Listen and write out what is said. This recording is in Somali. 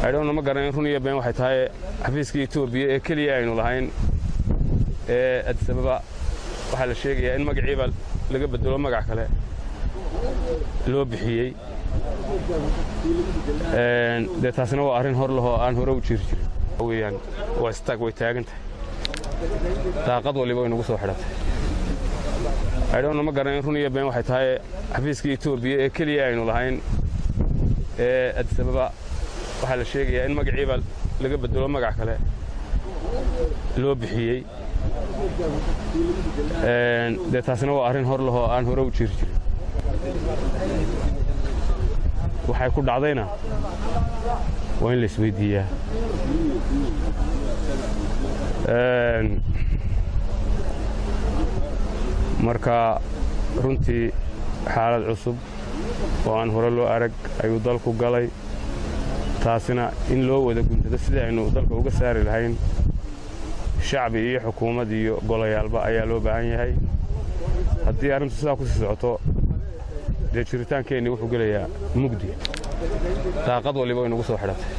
aydhoona ma garanin run iyo been waxay tahay xafiiska Itoobiya ee kaliya aynu lahayn ee Addis Ababa waxaa la sheegayaa in magaciiba laga bedelo magac kale loo bixiyay de taasina waa arrin hor laho aan hore u jiri jirin weeyaan waa istaag way taagantahay daaqad waliba way nagu soo xidhatay aydhoona ma garanin run iyo been waxay tahay xafiiska Itoobiya ee kaliya aynu lahayn ee Addis Ababa waxaa la sheegayaa in magaciiba laga bedelo magac kale loo bixiyay de taasina waa arrin hor laho aan hore u jiri jirin waxay ku dhacdayna waa in la isweydiiyaa marka runtii xaalad cusub oo aan hore loo arag ayuu dalku galay taasina in loo wada guntado sidii aynu dalka uga saari lahayn shacbi iyo xukuumad iyo golayaalba ayaa loo baahan yahay haddii arrintu sidaa ku sii socoto dee jiritaankeenni wuxuu gelayaa mugdi daaqad waliba way nagu soo xidhatay